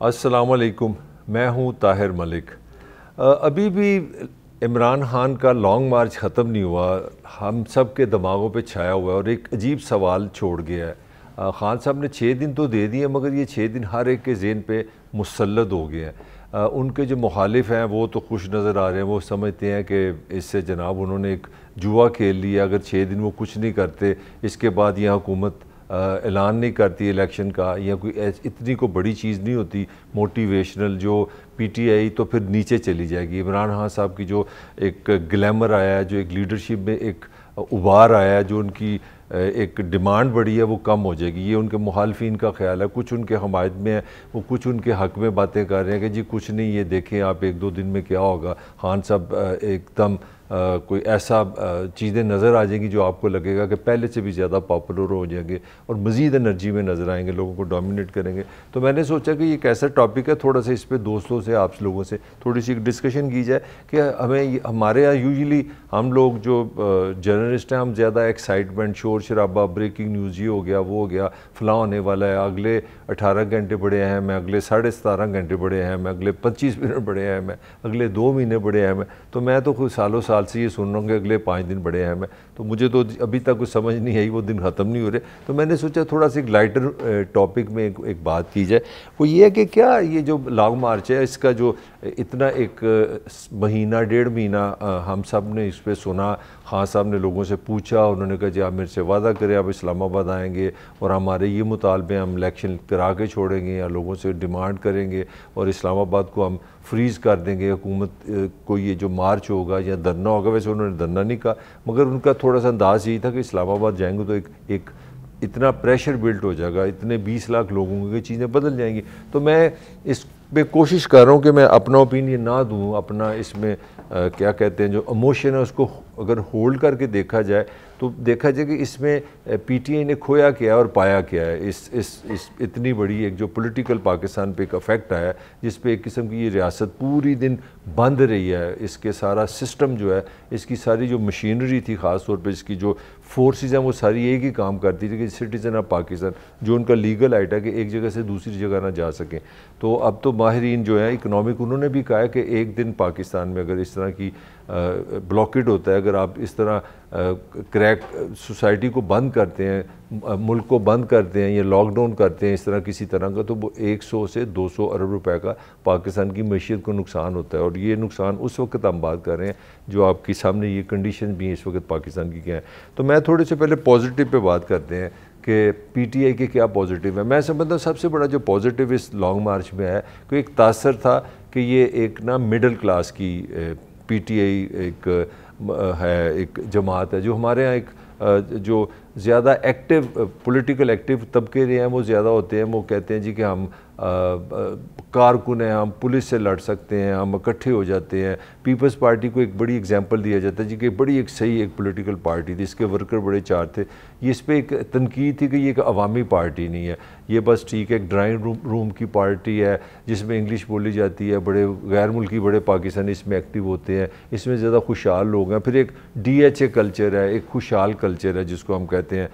अस्सलाम वालेकुम। मैं हूं ताहिर मलिक। अभी भी इमरान खान का लॉन्ग मार्च ख़त्म नहीं हुआ, हम सब के दिमागों पे छाया हुआ है और एक अजीब सवाल छोड़ गया है। खान साहब ने 6 दिन तो दे दिए, मगर ये 6 दिन हर एक के ज़हन पे मुसल्लत हो गए हैं। उनके जो मुखालिफ हैं वो तो खुश नज़र आ रहे हैं, वो समझते हैं कि इससे जनाब उन्होंने एक जुआ खेल लिया। अगर 6 दिन वो कुछ नहीं करते, इसके बाद यह हुकूमत ऐलान नहीं करती इलेक्शन का, या कोई इतनी को बड़ी चीज़ नहीं होती मोटिवेशनल, जो पीटीआई तो फिर नीचे चली जाएगी। इमरान खान साहब की जो एक ग्लैमर आया है, जो एक लीडरशिप में एक उबार आया है, जो उनकी एक डिमांड बढ़ी है, वो कम हो जाएगी। ये उनके मुखालफिन का ख्याल है। कुछ उनके हमायत में है, वो कुछ उनके हक़ में बातें कर रहे हैं कि जी कुछ नहीं, ये देखें आप 1-2 दिन में क्या होगा। खान साहब एकदम कोई ऐसा चीज़ें नज़र आ जाएंगी जो आपको लगेगा कि पहले से भी ज़्यादा पॉपुलर हो जाएंगे और मज़ीद एनर्जी में नज़र आएंगे, लोगों को डोमिनेट करेंगे। तो मैंने सोचा कि ये कैसा टॉपिक है, थोड़ा सा इस पर दोस्तों से, आप लोगों से थोड़ी सी डिस्कशन की जाए कि हमें, हमारे यहाँ यूजुअली हम लोग जो जर्नलिस्ट हैं, हम ज़्यादा एक्साइटमेंट, शोर शराबा, ब्रेकिंग न्यूज़, ये हो गया वो हो गया, फ़लाँ होने वाला है, अगले 18 घंटे बड़े हैं, मैं अगले 17.5 घंटे बड़े हैं, मैं अगले 25 मिनट बड़े हैं, मैं अगले 2 महीने बड़े हैं। मैं तो खुद सालों साल से ये सुन रहा हूँ कि अगले 5 दिन बड़े हैं। मैं तो मुझे तो अभी तक कुछ समझ नहीं आई, वो दिन ख़त्म नहीं हो रहे। तो मैंने सोचा थोड़ा सा एक लाइटर टॉपिक में एक बात की जाए। वो ये है कि क्या ये जो लॉन्ग मार्च है, इसका जो इतना एक महीना 1.5 महीना हम सब ने इस पर सुना, खान साहब ने लोगों से पूछा, उन्होंने कहा जी आप मेरे से वादा करें आप इस्लामाबाद आएंगे और हमारे ये मुतालबे हम इलेक्शन करा के छोड़ेंगे या लोगों से डिमांड करेंगे और इस्लामाबाद को हम फ्रीज़ कर देंगे, हुकूमत को ये जो मार्च होगा या धरना होगा। वैसे उन्होंने धरना नहीं कहा, मगर उनका थोड़ा सा अंदाज़ यही था कि इस्लामाबाद जाएंगे तो एक इतना प्रेशर बिल्ट हो जाएगा, इतने 20 लाख लोगों की चीज़ें बदल जाएंगी। तो मैं इस पे कोशिश कर रहा हूँ कि मैं अपना ओपिनियन ना दूँ, अपना इसमें क्या कहते हैं जो इमोशन है उसको अगर होल्ड करके देखा जाए तो देखा जाए कि इसमें पीटीआई ने खोया क्या है और पाया क्या है। इस इतनी बड़ी एक जो पॉलिटिकल पाकिस्तान पे एक अफेक्ट आया, जिस पे एक किस्म की ये रियासत पूरी दिन बंद रही है, इसके सारा सिस्टम जो है, इसकी सारी जो मशीनरी थी, ख़ास तौर पे इसकी जो फोर्सेस हैं, वो सारी एक ही काम करती थी कि सिटीज़न ऑफ पाकिस्तान, जो उनका लीगल राइट है कि एक जगह से दूसरी जगह ना जा सकें। तो अब तो माहिरीन जो है इकनॉमिक, उन्होंने भी कहा है कि एक दिन पाकिस्तान में अगर इस तरह की ब्लॉकेड होता है, अगर आप इस तरह क्रैक सोसाइटी को बंद करते हैं, मुल्क को बंद करते हैं या लॉकडाउन करते हैं इस तरह किसी तरह का, तो वो 100 से 200 अरब रुपए का पाकिस्तान की मईशत को नुकसान होता है। और ये नुकसान उस वक्त हम बात कर रहे हैं जो आपके सामने ये कंडीशन भी इस वक्त पाकिस्तान की क्या है। तो मैं थोड़े से पहले पॉजिटिव पे बात करते हैं कि पीटीआई के क्या पॉजिटिव है। मैं समझता हूँ सबसे बड़ा जो पॉजिटिव इस लॉन्ग मार्च में है कि एक तासर था कि ये एक ना मिडिल क्लास की पीटीआई एक है, एक जमात है जो हमारे यहाँ एक जो ज़्यादा एक्टिव पॉलिटिकल एक्टिव तबके रहे हैं वो ज़्यादा होते हैं। वो कहते हैं जी कि हम कारकुन हैं, हम पुलिस से लड़ सकते हैं, हम इकट्ठे हो जाते हैं। पीपल्स पार्टी को एक बड़ी एग्जांपल दिया जाता है जी कि बड़ी एक सही एक पॉलिटिकल पार्टी थी, इसके वर्कर बड़े चार थे। ये इस पर एक तनकीद थी कि ये एक अवामी पार्टी नहीं है, ये बस ठीक है एक ड्राइंग रूम की पार्टी है जिसमें इंग्लिश बोली जाती है, बड़े गैर मुल्की बड़े पाकिस्तानी इसमें एक्टिव होते हैं, इसमें ज़्यादा खुशहाल लोग हैं। फिर एक DHA कल्चर है, एक खुशहाल कल्चर है जिसको हम कहते हैं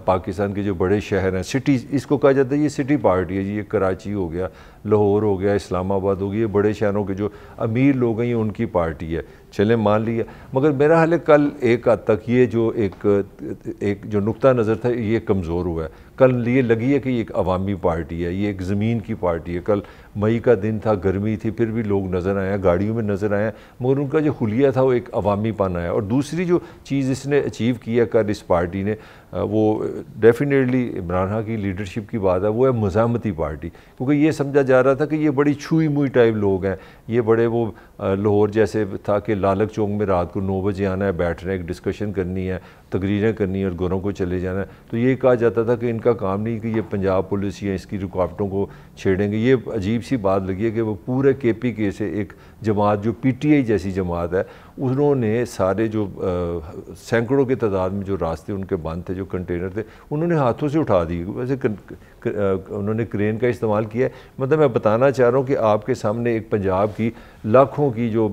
पाकिस्तान के जो बड़े शहर हैं, सिटीज़, इसको कहा जाता है ये सिटी पार्टी है जी। ये कराची हो गया, लाहौर हो गया, इस्लामाबाद हो गया, ये बड़े शहरों के जो अमीर लोग हैं ये उनकी पार्टी है, चलें मान लिया। मगर मेरा हाल है कल एक हद तक ये जो एक जो नुक्ता नज़र था ये कमज़ोर हुआ है। कल ये लगी है कि ये एक अवामी पार्टी है, ये एक ज़मीन की पार्टी है। कल मई का दिन था, गर्मी थी, फिर भी लोग नज़र आए हैं, गाड़ियों में नज़र आए हैं, मगर उनका जो हुलिया था वो एक अवामीपन आया। और दूसरी जो चीज़ इसने अचीव किया कल इस पार्टी ने, वो डेफिनेटली इमरान खान की लीडरशिप की बात है, वो है मज़ामती पार्टी। क्योंकि ये समझा जा रहा था कि ये बड़ी छुई मुई टाइप लोग हैं, ये बड़े वो लाहौर जैसे था कि लालक चौक में रात को 9 बजे आना है, बैठना है, एक डिस्कशन करनी है, तकरीरें करनी है और घरों को चले जाना है। तो ये कहा जाता था कि इनका काम नहीं कि ये पंजाब पुलिस या इसकी रुकावटों को छेड़ेंगे। ये अजीब सी बात लगी है कि वो पूरे KPK से एक जमात जो PTI जैसी जमात है उन्होंने सारे जो सैकड़ों के तादाद में जो रास्ते उनके बंद थे, जो कंटेनर थे, उन्होंने हाथों से उठा दिए। वैसे उन्होंने क्रेन का इस्तेमाल किया है। मतलब मैं बताना चाह रहा हूँ कि आपके सामने एक पंजाब की लाखों की जो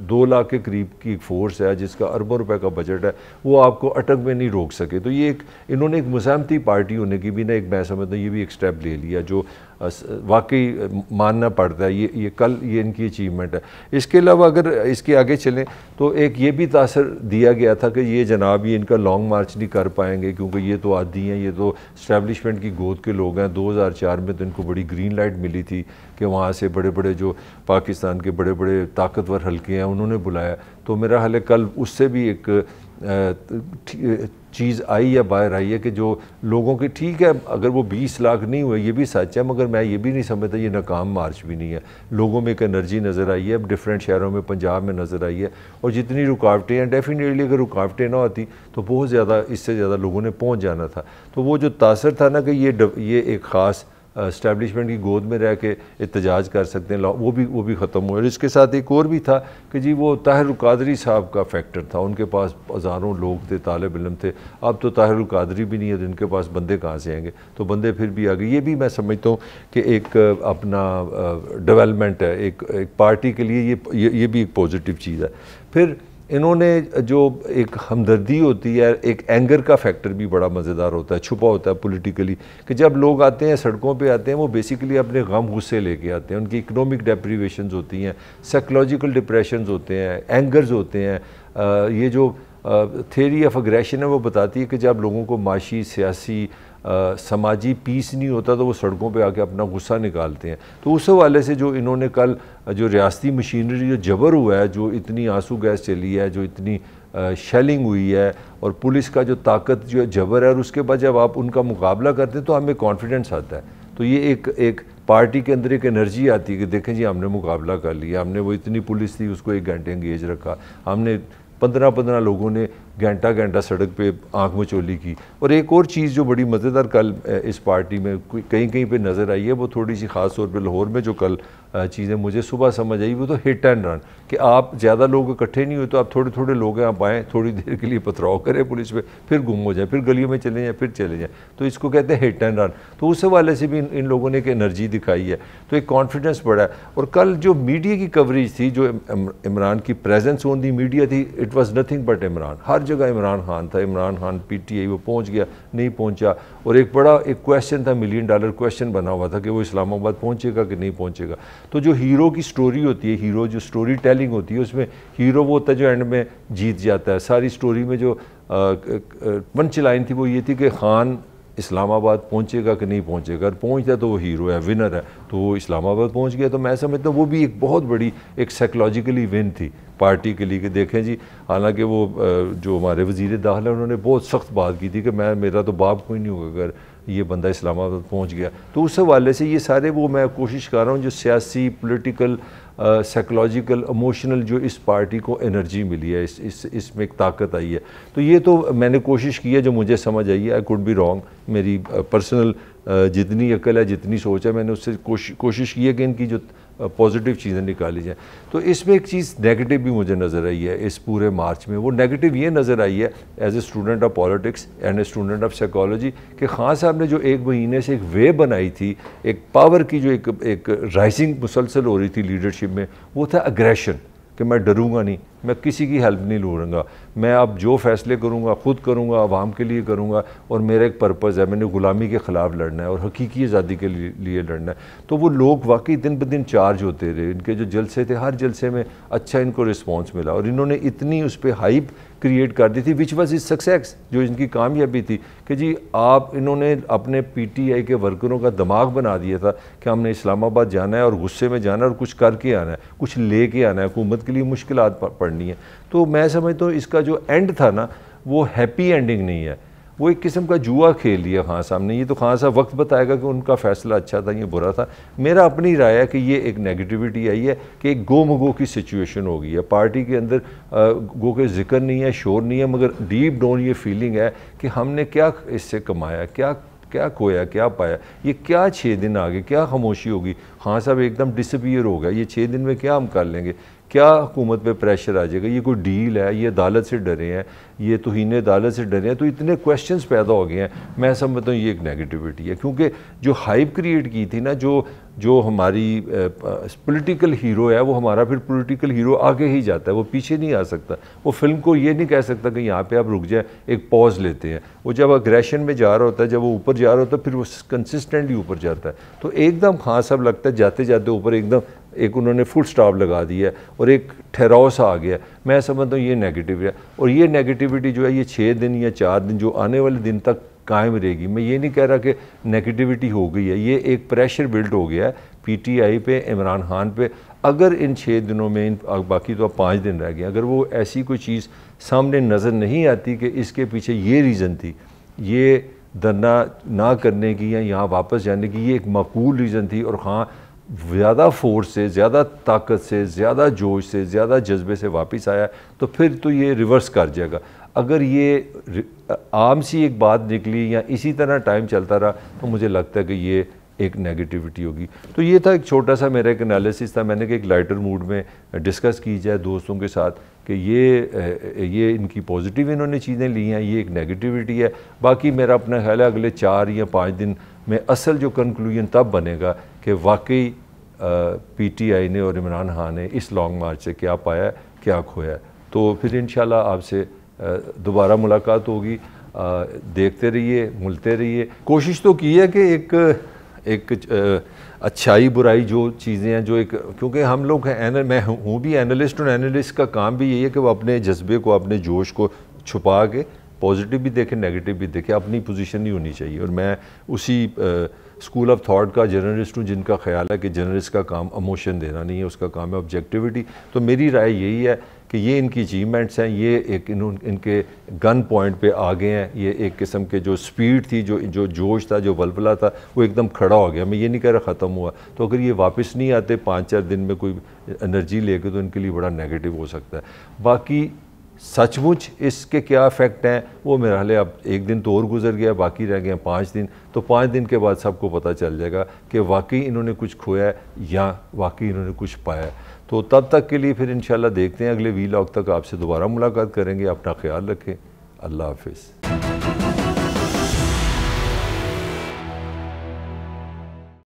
2 लाख के करीब की फोर्स है, जिसका अरबों रुपए का बजट है, वो आपको अटक में नहीं रोक सके। तो ये इन्होंने एक मुसामती पार्टी होने की भी ना, एक मैं समझता हूँ ये भी एक स्टेप ले लिया जो वाकई मानना पड़ता है। ये इनकी अचीवमेंट है। इसके अलावा अगर इसके आगे चलें तो एक ये भी तासर दिया गया था कि ये जनाब ये इनका लॉन्ग मार्च नहीं कर पाएंगे, क्योंकि ये तो आदी हैं, ये तो इस्टेब्लिशमेंट की गोद के लोग हैं। 2004 में तो इनको बड़ी ग्रीन लाइट मिली थी कि वहाँ से बड़े बड़े जो पाकिस्तान के बड़े बड़े ताकतवर हल्के हैं उन्होंने बुलाया। तो मेरा ख्याल है कल उससे भी एक चीज़ आई या बाहर आई है कि जो लोगों की, ठीक है अगर वो 20 लाख नहीं हुए ये भी सच है, मगर मैं ये भी नहीं समझता ये नाकाम मार्च भी नहीं है। लोगों में एक एनर्जी नज़र आई है, डिफरेंट शहरों में, पंजाब में नज़र आई है। और जितनी रुकावटें हैं, डेफिनेटली अगर रुकावटें ना होती तो बहुत ज़्यादा, इससे ज़्यादा लोगों ने पहुँच जाना था। तो वो जो तासर था ना कि ये एक ख़ास इस्टेब्लिशमेंट की गोद में रह के एहतजाज कर सकते हैं, वो भी ख़त्म हुआ। और इसके साथ एक और भी था कि जी वो ताहिर कादरी साहब का फैक्टर था। उनके पास हज़ारों लोग थे, तालिब इल्म थे। अब तो ताहिर कादरी भी नहीं है, जिनके पास बंदे कहाँ से आएंगे, तो बंदे फिर भी आ गए। ये भी मैं समझता हूँ कि एक अपना डेवलपमेंट है एक पार्टी के लिए, ये भी एक पॉजिटिव चीज़ है। फिर इन्होंने जो एक हमदर्दी होती है, एक एंगर का फैक्टर भी बड़ा मज़ेदार होता है, छुपा होता है पॉलिटिकली, कि जब लोग आते हैं सड़कों पे आते हैं वो बेसिकली अपने गम गुस्से लेके आते हैं। उनकी इकोनॉमिक डेप्रीवेशंस होती हैं, साइकोलॉजिकल डिप्रेशंस होते हैं, एंगर्स होते हैं। ये जो थ्योरी ऑफ एग्रेशन है वो बताती है कि जब लोगों को माशी, सियासी, समाजी पीस नहीं होता तो वो सड़कों पे आके अपना गुस्सा निकालते हैं। तो उस हवाले से जो इन्होंने कल जो रियासती मशीनरी जो जबर हुआ है, जो इतनी आंसू गैस चली है, जो इतनी शेलिंग हुई है, और पुलिस का जो ताकत जो जबर है, और उसके बाद जब आप उनका मुकाबला करते हैं तो हमें कॉन्फिडेंस आता है। तो ये एक पार्टी के अंदर एक एनर्जी आती है कि देखें जी हमने मुकाबला कर लिया, हमने वो इतनी पुलिस थी उसको 1 घंटे एंगेज रखा, हमने 15 लोगों ने घंटा सड़क पे आंख मचोली की। और एक और चीज़ जो बड़ी मज़ेदार कल इस पार्टी में कहीं पे नज़र आई है, वो थोड़ी सी ख़ास तौर पे लाहौर में जो कल चीज़ें मुझे सुबह समझ आई, वो तो हिट एंड रन, कि आप ज़्यादा लोग इकट्ठे नहीं हुए तो आप थोड़े लोग हैं, आप आएँ, थोड़ी देर के लिए पथराव करें पुलिस पे, फिर गुम हो जाए, फिर गलियों में चले जाएँ, फिर चले जाएँ। तो इसको कहते हैं हिट एंड रन। तो उस हवाले से भी इन लोगों ने एक एनर्जी दिखाई है, तो एक कॉन्फिडेंस बढ़ा है। और कल जो मीडिया की कवरेज थी, जो इमरान की प्रेजेंस ऑन दी मीडिया थी, it was nothing but Imran. हर जगह इमरान खान था, इमरान खान PTI, वो पहुंच गया, नहीं पहुंचा। और एक क्वेश्चन था, $1 मिलियन क्वेश्चन बना हुआ था कि वो इस्लामाबाद पहुंचेगा कि नहीं पहुंचेगा। तो जो हीरो की स्टोरी होती है, हीरो जो स्टोरी टेलिंग होती है, उसमें हीरो वो होता है जो एंड में जीत जाता है। सारी स्टोरी में जो पंच लाइन थी वो ये थी कि खान इस्लामाबाद पहुंचेगा कि नहीं पहुंचेगा, अगर पहुंचता तो वो हीरो है, विनर है। तो वो इस्लामाबाद पहुंच गया। तो मैं समझता हूँ वो भी एक बहुत बड़ी एक साइकोलॉजिकली विन थी पार्टी के लिए कि देखें जी, हालांकि वो जो हमारे वज़ीर दाखिला उन्होंने बहुत सख्त बात की थी कि मेरा तो बाप कोई नहीं होगा अगर ये बंदा इस्लामाबाद पहुंच गया। तो उस हवाले से ये सारे वो मैं कोशिश कर रहा हूँ जो सियासी, पॉलिटिकल, साइकोलॉजिकल, इमोशनल जो इस पार्टी को एनर्जी मिली है, इसमें एक ताकत आई है। तो ये तो मैंने कोशिश की है जो मुझे समझ आई है। आई कुड बी रॉन्ग, मेरी पर्सनल जितनी अकल है, जितनी सोच है, मैंने उससे कोशिश की है कि इनकी जो पॉजिटिव चीज़ें निकाली जाएँ। तो इसमें एक चीज़ नेगेटिव भी मुझे नज़र आई है इस पूरे मार्च में। वो नेगेटिव ये नज़र आई है as a student of politics and a student of psychology कि खान साहब ने जो 1 महीने से एक वे बनाई थी, एक पावर की जो एक राइजिंग मुसलसल हो रही थी लीडरशिप में, वो था अग्रेशन, कि मैं डरूंगा नहीं, मैं किसी की हेल्प नहीं लूँगा, मैं अब जो फैसले करूँगा खुद करूँगा, आवाम के लिए करूँगा, और मेरा एक पर्पज़ है, मैंने ग़ुलामी के ख़िलाफ़ लड़ना है और हकीकी आज़ादी के लिए लड़ना है। तो वो लोग वाकई दिन ब दिन चार्ज होते रहे। इनके जो जलसे थे, हर जलसे में अच्छा इनको रिस्पॉन्स मिला, और इन्होंने इतनी उस पर हाइप क्रिएट कर दी थी, विच वॉज इज सक्सेस, जो इनकी कामयाबी थी कि जी इन्होंने अपने PTI के वर्करों का दिमाग बना दिया था कि हमने इस्लामाबाद जाना है और गुस्से में जाना है और कुछ करके आना है, कुछ लेके आना है, हुकूमत के लिए मुश्किलात पड़नी है। तो मैं समझता हूँ इसका जो एंड था ना, वो हैप्पी एंडिंग नहीं है, वो एक किस्म का जुआ खेल लिया खान साहब ने। ये तो खान साहब वक्त बताएगा कि उनका फैसला अच्छा था या बुरा था। मेरा अपनी राय है कि ये एक नेगेटिविटी आई है कि एक गो मगो की सिचुएशन हो गई है पार्टी के अंदर। गो के जिक्र नहीं है, शोर नहीं है, मगर डीप डाउन ये फीलिंग है कि हमने क्या इससे कमाया, क्या खोया, क्या पाया, ये क्या 6 दिन आगे क्या खामोशी होगी। खान साहब एकदम डिसअपीयर हो गया, ये 6 दिन में क्या हम कर लेंगे, क्या हुकूमत पे प्रेशर आ जाएगा, ये कोई डील है, ये अदालत से डरे हैं, ये तौहीन अदालत से डरे हैं, तो इतने क्वेश्चंस पैदा हो गए हैं। मैं समझता हूँ ये एक नेगेटिविटी है, क्योंकि जो हाइप क्रिएट की थी ना, जो हमारी पॉलिटिकल हीरो है, वो हमारा फिर पॉलिटिकल हीरो आगे ही जाता है, वो पीछे नहीं आ सकता। वो फिल्म को ये नहीं कह सकता कि यहाँ पे आप रुक जाए, एक पॉज लेते हैं। वो जब अग्रेशन में जा रहा होता है, जब वो ऊपर जा रहा होता है, फिर वो कंसिस्टेंटली ऊपर जाता है। तो एकदम खां सब लगता है जाते जाते ऊपर एकदम एक उन्होंने फुल स्टॉप लगा दिया है और एक ठहराव सा आ गया। मैं समझता हूँ ये नेगेटिव है, और ये नेगेटिविटी जो है ये 6 दिन या 4 दिन जो आने वाले दिन तक कायम रहेगी। मैं ये नहीं कह रहा कि नेगेटिविटी हो गई है, ये एक प्रेशर बिल्ड हो गया है पीटीआई पे, इमरान खान पे। अगर इन 6 दिनों में बाकी तो अब 5 दिन रह गए, अगर वो ऐसी कोई चीज़ सामने नज़र नहीं आती कि इसके पीछे ये रीज़न थी, ये धरना ना करने की या यहाँ वापस जाने की ये एक माकूल रीज़न थी, और हाँ ज़्यादा फोर्स से, ज़्यादा ताकत से, ज़्यादा जोश से, ज़्यादा जज्बे से वापस आया, तो फिर तो ये रिवर्स कर जाएगा। अगर ये आम सी एक बात निकली या इसी तरह टाइम चलता रहा, तो मुझे लगता है कि ये एक नेगेटिविटी होगी। तो ये था एक छोटा सा मेरा एक एनालिसिस था। मैंने कहा एक लाइटर मूड में डिस्कस की जाए दोस्तों के साथ कि ये इनकी पॉजिटिव इन्होंने चीज़ें ली हैं, ये एक नेगेटिविटी है। बाकी मेरा अपना ख्याल है अगले 4 या 5 दिन में असल जो कंक्लूजन तब बनेगा कि वाकई पीटीआई ने और इमरान खान ने इस लॉन्ग मार्च से क्या पाया, क्या खोया। तो फिर इंशाल्लाह आपसे दोबारा मुलाकात होगी। देखते रहिए, मिलते रहिए। कोशिश तो की है कि एक अच्छाई बुराई जो चीज़ें हैं, जो एक, क्योंकि हम लोग हैं, मैं हूँ भी एनालिस्ट, और एनालिस्ट का काम भी यही है कि वो अपने जज्बे को, अपने जोश को छुपा के पॉजिटिव भी देखे, नेगेटिव भी देखे, अपनी पोजीशन नहीं होनी चाहिए। और मैं उसी स्कूल ऑफ थॉट का जर्नलिस्ट हूँ जिनका ख्याल है कि जर्नलिस्ट का काम इमोशन देना नहीं है, उसका काम है ऑब्जेक्टिविटी। तो मेरी राय यही है कि ये इनकी अचीवमेंट्स हैं, ये एक इनके गन पॉइंट पे आ गए हैं। ये एक किस्म के जो स्पीड थी, जो जोश था, जो वलवला था, वो एकदम खड़ा हो गया। मैं ये नहीं कह रहा ख़त्म हुआ। तो अगर ये वापस नहीं आते 5-4 दिन में कोई एनर्जी लेके, तो इनके लिए बड़ा नेगेटिव हो सकता है। बाकी सचमुच इसके क्या इफ़ेक्ट हैं वो मेरा हाल है। अब 1 दिन तो और गुजर गया, बाकी रह गए 5 दिन। तो 5 दिन के बाद सबको पता चल जाएगा कि वाकई इन्होंने कुछ खोया है या वाकई इन्होंने कुछ पाया है। तो तब तक के लिए फिर इंशाल्लाह देखते हैं, अगले वीलॉग तक आपसे दोबारा मुलाकात करेंगे। अपना ख्याल रखें। अल्लाह हाफिज़।